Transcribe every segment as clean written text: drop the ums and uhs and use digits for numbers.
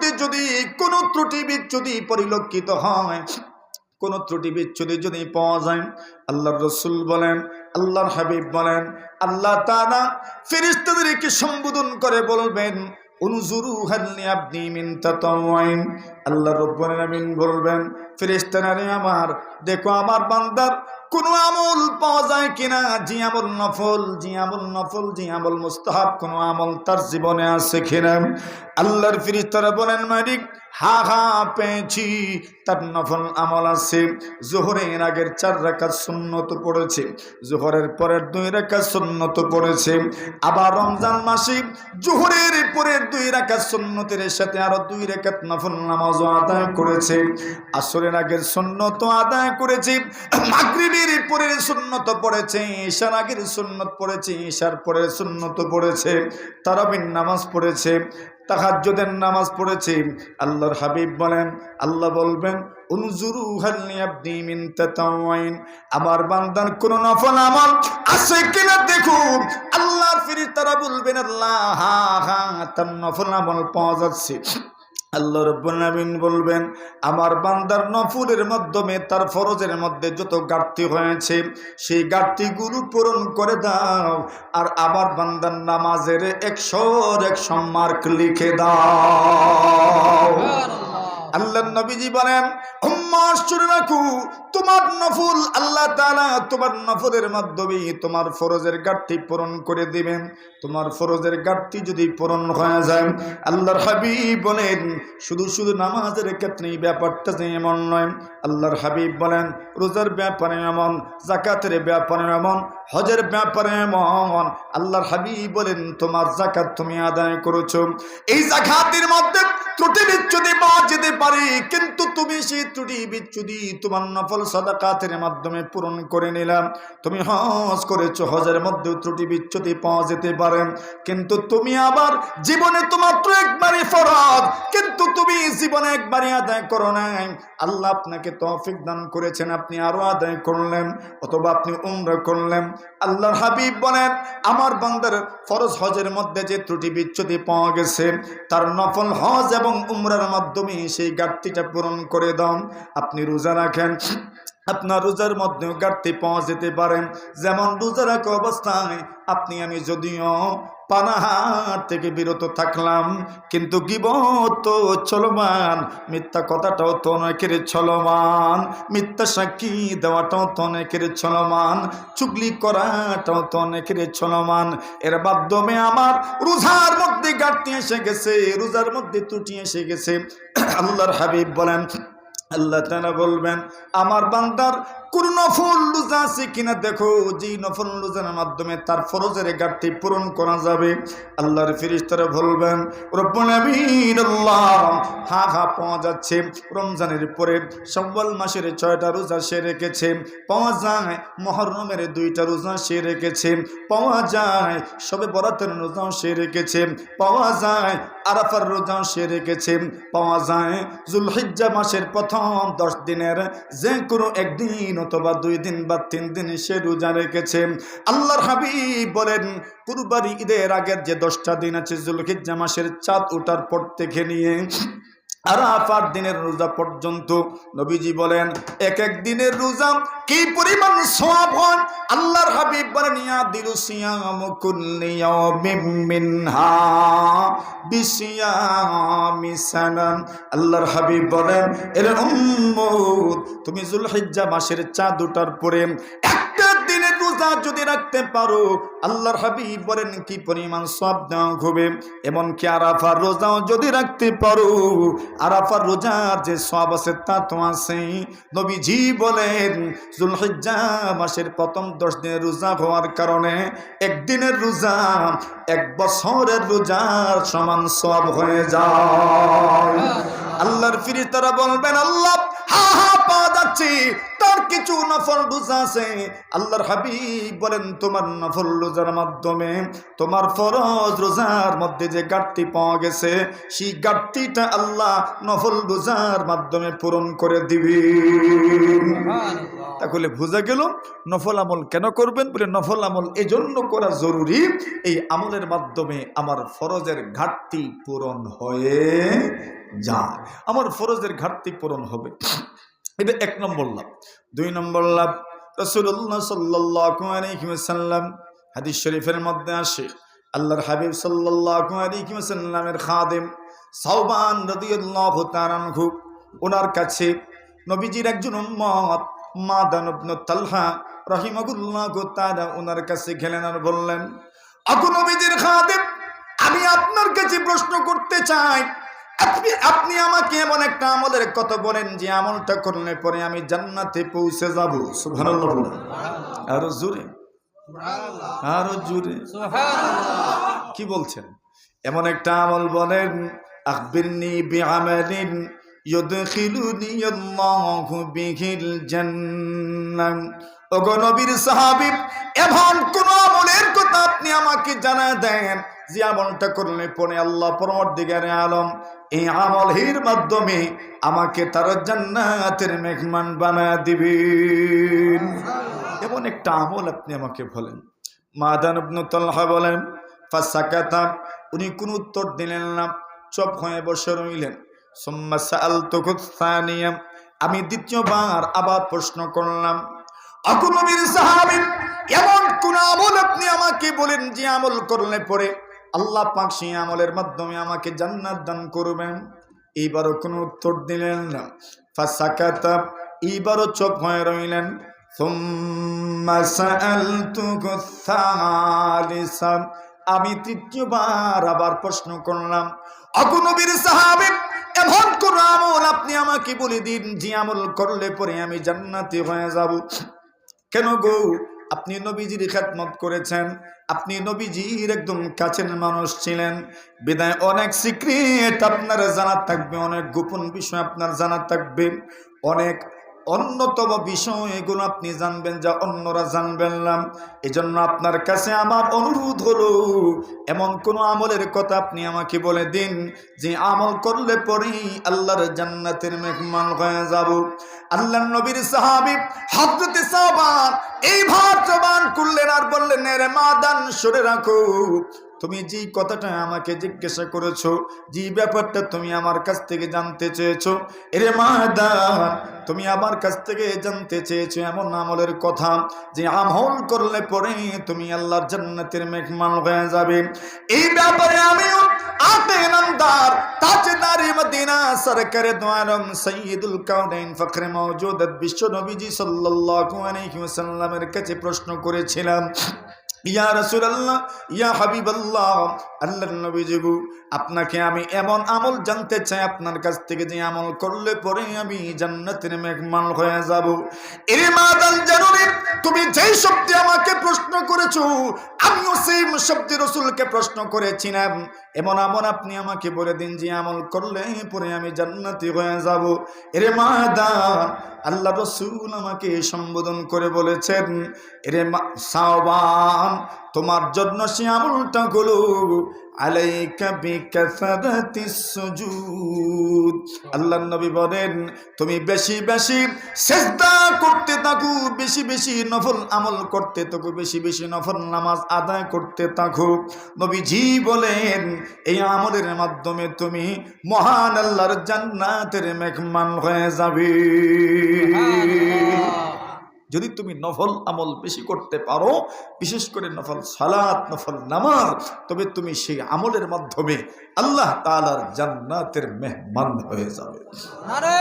মধ্যে যদি কোনো ত্রুটি বিচ্যুতি পরিলক্ষিত হয়, কোনো ত্রুটি বিচ্যুতি যদি পাওয়া যায়, আল্লাহর রাসূল বলেন, আল্লাহর হাবিব বলেন, আল্লাহ তাআলা ফেরেশতাদেরকে সম্বোধন করে বলবেন, উনজুরু হাল লিআবদি মিন তাতাওয়ুন। আল্লাহ রাব্বুল আলামিন বলবেন, ফেরেশতারা আমার, দেখো আমার বান্দার কোন আমল পাওয়া যায় কিনা, জি আমল নফল, জি আমল নফল, জি আমল মুস্তাহাব, কোন আমল তার জীবনে আছে কিনা। আল্লাহর ফেরেশতারা বলেন, মালিক হা হা পেয়েছি, তার নফল আমল আছে। যোহরের আগের 4 রাকাত সুন্নত পড়েছে, যোহরের পরের 2 রাকাত সুন্নত পড়েছে, আবার রমজান মাসে যোহরের পরের 2 রাকাত সুন্নতের সাথে আরো 2 রাকাত নফল নামাজ আদায় করেছে, আসরের আগের সুন্নত আদায় করেছে, মাগরিবের পরের সুন্নত পড়েছে, ঈশার আগের সুন্নত পড়েছে, ঈশার পরের সুন্নত পড়েছে, তারাবির নামাজ পড়েছে, তাহাজ্জুদের নামাজ পড়েছে। আল্লাহর হাবিব বলেন, আল্লাহ বলবেন, উনজুরু হাল লিআবদি মিন তাতাওয়ুন, আমার বান্দার কোন নফল আমল আছে কিনা দেখুন। আল্লাহর ফেরেশতারা বলবেন, আল্লাহ হা হা তার নফল আমল পাওয়া যাচ্ছে। আল্লাহ রাব্বুল আলামিন বলবেন, আমার বান্দার নফলের মাধ্যমে তার ফরজের মধ্যে যত ঘাটতি হয়েছে সেই ঘাটতিগুলো পূরণ করে দাও, আর আবার বান্দার নামাজের 100 মার্ক লিখে দাও। আল্লাহর নবীজি বলেন, উম্মাহ শুনে রাখো, তোমার নফল আল্লাহ তাআলা তোমার নফলের মাধ্যমে তোমার ফরজের ঘাটতি পূরণ করে দিবেন। তোমার ফরজের ঘাটতি যদি পূরণ হয়ে যায়, আল্লাহর হাবিব বলেন, শুধু শুধু নামাজের ক্ষেত্রে ব্যাপারটা যে এমন নয়। আল্লাহর হাবিব বলেন, রোজার ব্যাপারে এমন, যাকাতের ব্যাপারে এমন, হজের ব্যাপারে এমন। আল্লাহর হাবিব বলেন, তোমার যাকাত তুমি আদায় করেছো, এই যাকাতের মধ্যে ত্রুটি বিচ্যুতি পাওয়া যেতে পারে, কিন্তু তুমি সেই ত্রুটি বিচ্যুতি তোমার নফল সাদাকাতের মাধ্যমে পূরণ করে নিলাম। তুমি হজ করেছো, হজের মধ্যে ত্রুটি বিচ্যুতি পাওয়া যেতে পারে, কিন্তু তুমি আবার জীবনে তোমার তো একবারই ফরজ, কিন্তু তুমি জীবনে একবারই আদায় করো নাই। আল্লাহ আপনাকে তৌফিক দান করেছেন, আপনি আরো আদায় করলেন, অথবা আপনি উমরা করলেন। আল্লাহর হাবিব বলেন, আমার বান্দার ফরজ হজের মধ্যে যে ত্রুটি বিচ্যুতি পাওয়া গেছে, তার নফল হজ এবং উমরার মাধ্যমে সেই ঘাটতিটা পূরণ করে দাও। আপনি রোজা রাখেন, আপনার রোজার মধ্যেও ঘাটতি পাওয়া যেতে পারে, যেমন রোজা রাখা অবস্থায় আপনি আমি যদিও পানাহার থেকে বিরত থাকলাম, কিন্তু গীবত তো চলমান, মিথ্যা কথাটাও তো অনেকের চলমান, মিথ্যা সাক্ষী দেওয়াটাও তো অনেকের চলমান, চুগলি করাটাও তো অনেকের চলমান। এর মাধ্যমে আমার রোজার মধ্যে ঘাটতি এসে গেছে, রোজার মধ্যে ত্রুটি এসে গেছে। আল্লাহর হাবিব বলেন, আল্লাহ তাআলা বলবেন, আমার বান্দার কোন নফল রোজা আছে কিনা দেখো, যে নফল রোজার মাধ্যমে তার ফরজের ঘাটতি পূরণ করা যাবে। আল্লাহর ফেরেশতারা বলবেন, রব্বুল আলামিন আল্লাহ, হা হা পাওয়া যাচ্ছে, রমজানের পরে শাওয়াল মাসের 6টা রোজা সে রেখেছে, পাওয়া যায় মুহররমের 2টা রোজা সে রেখেছে, পাওয়া যায় শবে বরাতের রোজাও সে রেখেছে, পাওয়া যায় আরাফার রোজাও সে রেখেছে, পাওয়া যায় যুলহিজ্জা মাসের প্রথম 10 দিনের যে কোনো একদিন অথবা 2 দিন বা 3 দিন সে রোজা রেখেছে। আল্লাহর হাবিব বলেন, কুরবানি ঈদের আগের যে 10টা দিন আছে, যুলহিজ্জা মাসের চাঁদ ওঠার পর থেকে নিয়ে আরাফার দিনের রোজা পর্যন্ত, নবীজি বলেন এক এক দিনের রোজা কি পরিমাণ সওয়াব হয়। আল্লাহর হাবিব বলেন, ইয়াদিলু সিয়ামু কুল্লি ইয়াউমিন মিনহা বিসিয়ামি সানাম। আল্লাহর হাবিব বলেন, এর উম্মত, তুমি যুলহিজ্জা মাসের চাঁদ ওঠার পরে একটা দিনের রোজা যদি রাখতে পারো, আল্লাহর হাবিব বলেন কি পরিমাণ সওয়াব দেওয়া হবে। এমনকি আরাফার রোজাও যদি রাখতে পারো, আরাফার রোজার যে সওয়াব আছে তা তো আছে। নবীজি বলেন, যুলহিজ্জা মাসের প্রথম 10 দিনের রোজা হওয়ার কারণে একদিনের রোজা 1 বছরের রোজার সমান সওয়াব হয়ে যায়। আল্লাহর ফেরেশতারা বলবেন, আল্লাহ হা হা পাওয়া যাচ্ছে, তার কিছু নফল রোজা আছে। আল্লাহর হাবিব বলেন, তোমার নফল রোজার মাধ্যমে তোমার ফরজ রোজার মধ্যে যে ঘাটতি পাওয়া গেছে, সেই ঘাটতিটা আল্লাহ নফল রোজার মাধ্যমে পূরণ করে দিবেন। তাহলে বোঝা গেল নফল আমল কেন করবেন বলে, নফল আমল এজন্য করা জরুরি, এই আমলের মাধ্যমে আমার ফরজের ঘাটতি পূরণ হয়ে যায়, আমার ফরজের ঘাটতি পূরণ হবে। এটা 1 নম্বর লাভ। 2 নম্বর লাভ, রাসূলুল্লাহ সাল্লাল্লাহু আলাইহি ওয়াসাল্লাম হাদিস শরীফের মধ্যে আসে, আল্লাহর হাবিব সাল্লাল্লাহু আলাইহি ওয়াসাল্লামের খাদেম সাওবান রাদিয়াল্লাহু তাআলা আনহু, ওনার কাছে নবীজির একজন উম্মত মাদান ইবনে তালহা রাহিমাহুল্লাহু তাআলা ওনার কাছে গেলেন আর বললেন, আবু নবীজির খাদেম, আমি আপনার কাছে প্রশ্ন করতে চাই, আপনি আমাকে এমন একটা আমলের কথা বলেন যে আমলটা করলে পরে আমি জান্নাতে পৌঁছে যাব। সুবহানাল্লাহ। আরো জোরে, আরো জোরে সুবহানাল্লাহ। কি বলছেন? এমন একটা আমল বলেন, আখবিরনি বিআমালিন ইউদখিলুনি আল্লাহু বিহিল জান্নাহ। ওগো নবীর সাহাবী, এমন কোন আমলের কথা আপনি আমাকে জানা দেন যে আমলটা করলে পরে আল্লাহ পরওয়ারদিগারে আলম এই আমলের মাধ্যমে আমাকে তার জান্নাতের মেহমান বানায় দিবেন। এমন একটা আমল আপনি আমাকে বলেন। মাদান ইবনে তালহা বলেন, ফাসাকাতা, উনি কোনো উত্তর দিলেন না, চুপ হয়ে বসে রইলেন। সুম্মা সাআলতুহু সানিয়া, আমি দ্বিতীয়বার আবার প্রশ্ন করলাম, আবু নবীর সাহাবী, এমন কোন আমল আপনি আমাকে বলেন যে আমল করলে পরে আল্লাহ পাক সেই আমলের মাধ্যমে আমাকে জান্নাত দান করবেন। এইবারও কোনো উত্তর দিলেন না। ফাসাকাতা, এইবারও চুপ হয়ে রইলেন। সুম্মা সাআলতুহু সালিসা, আমি তৃতীয়বার আবার প্রশ্ন করলাম, আবু নবীর সাহাবী, এমন কোন আমল আপনি আমাকে বলে দিন যে আমল করলে পরে আমি জান্নাতি হয়ে যাব। কেন গো? আপনি নবীজির খেদমত করেছেন, আপনি নবীজির একদম কাছের মানুষ ছিলেন, বিদায় অনেক সিক্রেট আপনার জানা থাকবে, অনেক গোপন বিষয় আপনার জানা থাকবে, অনেক অন্যতম বিষয় এগুলো আপনি জানবেন যা অন্যরা জানবেন না। এজন্য আপনার কাছে আমার অনুরোধ হলো, এমন কোন আমলের কথা আপনি আমাকে বলে দিন যে আমল করলে পরেই আল্লাহর জান্নাতের মেহমান হয়ে যাব। আল্লাহর নবীর সাহাবী হযরত সাওবান এই ভাব জবান করলেন আর বললেন, রে মাদান, শুনে রাখো, তুমি যে কথাটা আমাকে জিজ্ঞাসা করেছো, যে ব্যাপারটা তুমি আমার কাছ থেকে জানতে চেয়েছো, এরে মাদান, তুমি আমার কাছ থেকে জানতে চেয়েছো এমন আমলের কথা যে আমল করলে পরে তুমি আল্লাহর জান্নাতের মেহমান হয়ে যাবে। এই ব্যাপারে আমিও আতে নামদার তাজদারে মদিনা সরকারে দো আলম সাইয়্যিদুল কাউনাইন ফখরে মওজুদাত বিশ্ব নবীজি সাল্লাল্লাহু আলাইহি ওয়াসাল্লামের কাছে প্রশ্ন করেছিলাম, ইয়া রাসূলুল্লাহ, ইয়া হাবিবাল্লাহ, আল্লাহর নবীজি গো, আপনাকে আমি এমন আমল জানতে চাই আপনার কাছ থেকে যে আমল করলে পরে আমি জান্নাতের মেহমান হয়ে যাব। এরে মাদান জানুনি, তুমি যেই শব্দে আমাকে প্রশ্ন করেছো আমিও সেই শব্দে রাসূলকে প্রশ্ন করেছিলাম, এমন আমল আপনি আমাকে বলে দিন যে আমল করলে পরে আমি জান্নাতি হয়ে যাব। এরে মাদান, আল্লাহ রাসূল আমাকে সম্বোধন করে বলেছেন, এরে সাওবান, তোমার জন্য সে আমলটা হলো আলাইকা বিকাসারাতিস সুজুদ। আল্লাহর নবী বলেন, তুমি বেশি বেশি সিজদা করতে থাকো, বেশি বেশি নফল আমল করতে থাকো, বেশি বেশি নফল নামাজ আদায় করতে থাকো। নবীজি বলেন, এই আমলের মাধ্যমে তুমি মহান আল্লাহর জান্নাতের মেহমান হয়ে যাবে। যদি তুমি নফল আমল বেশি করতে পারো, বিশেষ করে নফল সালাত, নফল নামাজ, তবে তুমি সেই আমলের মাধ্যমে আল্লাহ তাআলার জান্নাতের মেহমান হয়ে যাবে। নারে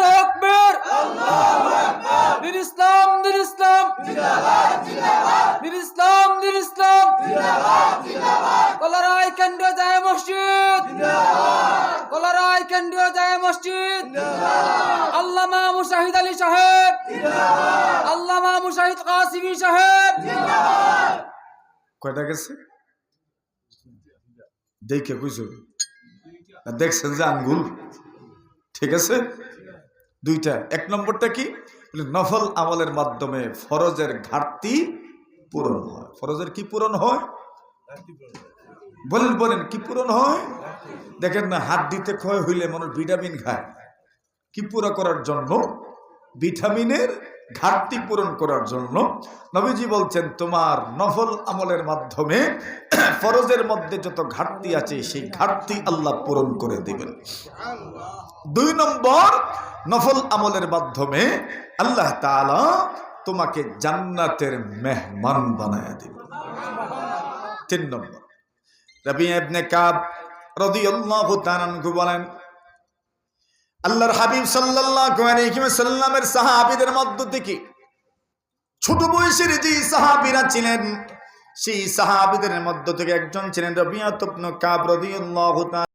তাকবীর, আল্লাহু আকবার, বীর ইসলাম, বীর ইসলাম, জিন্দাবাদ জিন্দাবাদ, বীর ইসলাম, বীর ইসলাম, জিন্দাবাদ জিন্দাবাদ, কলারাই কেন্দ্রীয় জামে মসজিদ জিন্দাবাদ, কলারাই কেন্দ্রীয় জামে মসজিদ জিন্দাবাদ, আল্লামা মুশাহিদ আলী সাহেব জিন্দাবাদ, আল্লামা মুশাহিদ কাসিমি সাহেব জিন্দাবাদ। কয়টা গেছে দেখে বুঝো, দেখছেন যে আঙ্গুল, ঠিক আছে, দুইটা। 1 নম্বরটা কি? নফল আমলের মাধ্যমে ফরজের ঘাটতি পূরণ হয়। ফরজের কি পূরণ হয়? বলেন বলেন, কি পূরণ হয়? দেখেন না, হাত দিতে ক্ষয় হইলে মানুষ ভিটামিন খায়, কি পুরো করার জন্য? ভিটামিনের ঘাটতি পূরণ করার জন্য নবীজি বলছেন তোমার নফল আমলের মাধ্যমে ফরজের মধ্যে যত ঘাটতি আছে সেই ঘাটতি আল্লাহ পূরণ করে দিবেন। 2 নম্বর, নফল আমলের মাধ্যমে আল্লাহ তাআলা তোমাকে জান্নাতের মেহমান বানায় দিবেন। 3 নম্বর, রাবি ইবনে কাব রাদিয়াল্লাহু তাআলা আনহু বলেন আল্লাহর হাবিব সাল্লাল্লাহু আলাইহি ওয়াসাল্লামের সাহাবীদের মধ্য থেকে ছোট বয়সের যে সাহাবীরা ছিলেন সেই সাহাবীদের মধ্য থেকে একজন ছিলেন রাবিয়া ইবনে কাব রাদিয়াল্লাহু তাআলা